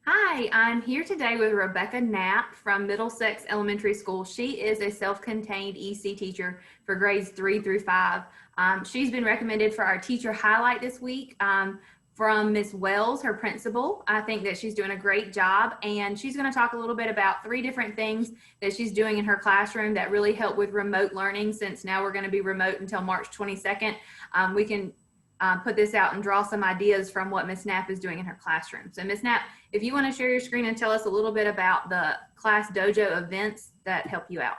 Hi, I'm here today with Rebecca Knapp from Middlesex Elementary School. She is a self-contained EC teacher for grades 3 through 5. She's been recommended for our teacher highlight this week from Miss Wells, her principal. I think that she's doing a great job, and she's going to talk a little bit about 3 different things that she's doing in her classroom that really help with remote learning. Since now we're going to be remote until March 22nd, we can put this out and draw some ideas from what Miss Knapp is doing in her classroom. So Miss Knapp, if you want to share your screen and tell us a little bit about the Class Dojo events that help you out.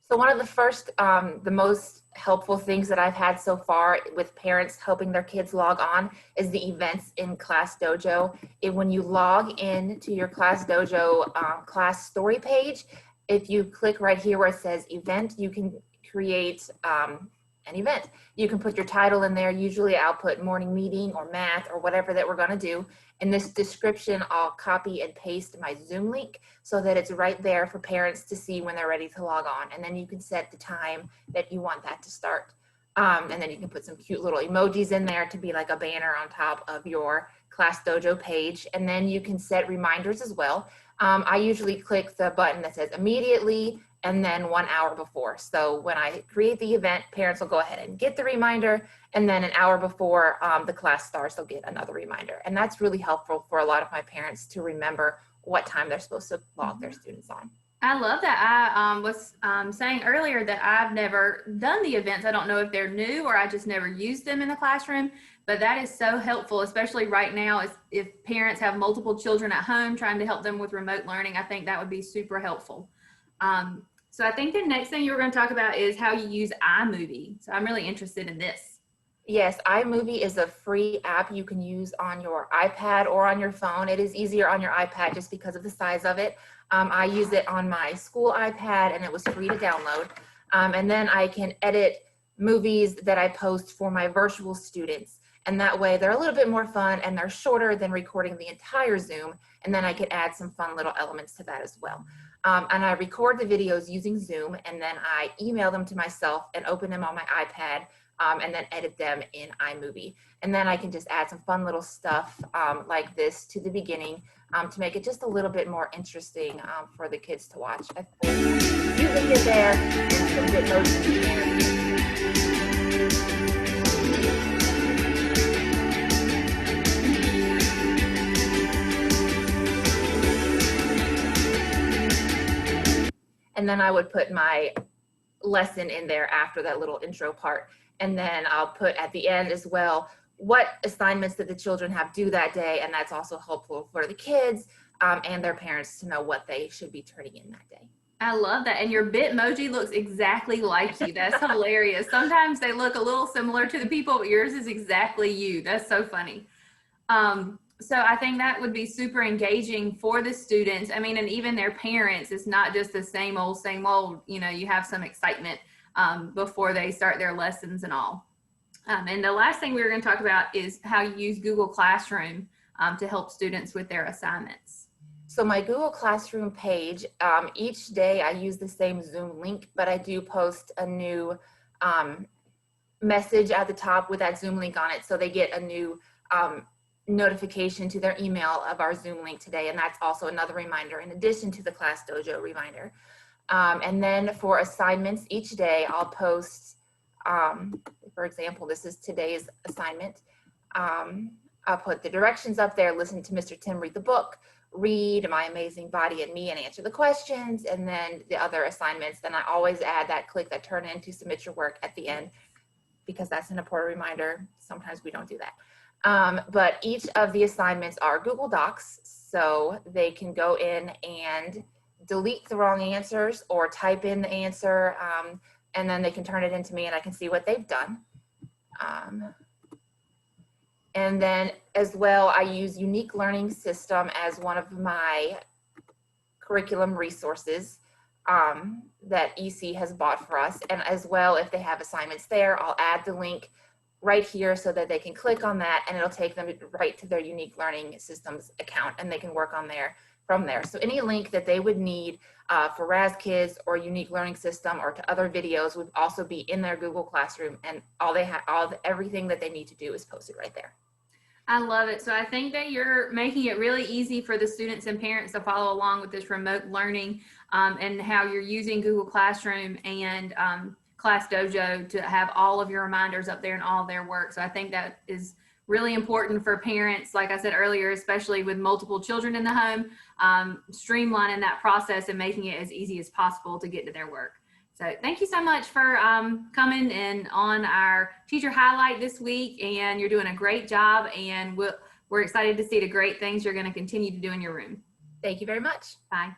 So one of the first, the most helpful things that I've had so far with parents helping their kids log on is the events in Class Dojo. When you log in to your Class Dojo class story page, if you click right here where it says event, you can create an event. You can put your title in there. Usually I'll put morning meeting or math or whatever that we're going to do. In this description, I'll copy and paste my Zoom link so that it's right there for parents to see when they're ready to log on. And then you can set the time that you want that to start. And then you can put some cute little emojis in there to be like a banner on top of your Class Dojo page. And then you can set reminders as well. I usually click the button that says immediately and then 1 hour before. So when I create the event, parents will go ahead and get the reminder, and then an hour before the class starts, they'll get another reminder. And that's really helpful for a lot of my parents to remember what time they're supposed to log their students on. I love that. I was saying earlier that I've never done the events. I don't know if they're new or I just never used them in the classroom, but that is so helpful, especially right now if parents have multiple children at home trying to help them with remote learning. I think that would be super helpful. So I think the next thing you were going to talk about is how you use iMovie. So I'm really interested in this. Yes, iMovie is a free app you can use on your iPad or on your phone. It is easier on your iPad just because of the size of it. I use it on my school iPad and it was free to download. And then I can edit movies that I post for my virtual students. And that way they're a little bit more fun and they're shorter than recording the entire Zoom. And then I can add some fun little elements to that as well. And I record the videos using Zoom and then I email them to myself and open them on my iPad and then edit them in iMovie. And then I can just add some fun little stuff like this to the beginning to make it just a little bit more interesting for the kids to watch. Music is there, and some good motion in there. And then I would put my lesson in there after that little intro part. And then I'll put at the end as well what assignments that the children have due that day. And that's also helpful for the kids and their parents to know what they should be turning in that day. I love that. And your Bitmoji looks exactly like you. That's hilarious. Sometimes they look a little similar to the people, but yours is exactly you. That's so funny. So I think that would be super engaging for the students. I mean, and even their parents. It's not just the same old, you know, you have some excitement before they start their lessons and all. And the last thing we were going to talk about is how you use Google Classroom to help students with their assignments. So my Google Classroom page, each day I use the same Zoom link, but I do post a new message at the top with that Zoom link on it. So they get a new notification to their email of our Zoom link today. And that's also another reminder in addition to the Class Dojo reminder. And then for assignments each day, I'll post, for example, this is today's assignment. I'll put the directions up there, listen to Mr. Tim read the book, read My Amazing Body and Me and answer the questions, and then the other assignments. Then I always add that click that turn in to submit your work at the end because that's an important reminder. Sometimes we don't do that. But each of the assignments are Google Docs, so they can go in and delete the wrong answers or type in the answer, and then they can turn it into me and I can see what they've done. And then as well, I use Unique Learning System as one of my curriculum resources that EC has bought for us. And as well, if they have assignments there, I'll add the link right here so that they can click on that and it'll take them right to their Unique Learning Systems account and they can work on there from there. So any link that they would need for RAS Kids or Unique Learning System or to other videos would also be in their Google Classroom, and everything that they need to do is posted right there. I love it. So I think that you're making it really easy for the students and parents to follow along with this remote learning, and how you're using Google Classroom and Class Dojo to have all of your reminders up there and all their work. So I think that is really important for parents, like I said earlier, especially with multiple children in the home, streamlining that process and making it as easy as possible to get to their work. So thank you so much for coming and on our teacher highlight this week, and you're doing a great job, and we're excited to see the great things you're going to continue to do in your room. Thank you very much. Bye.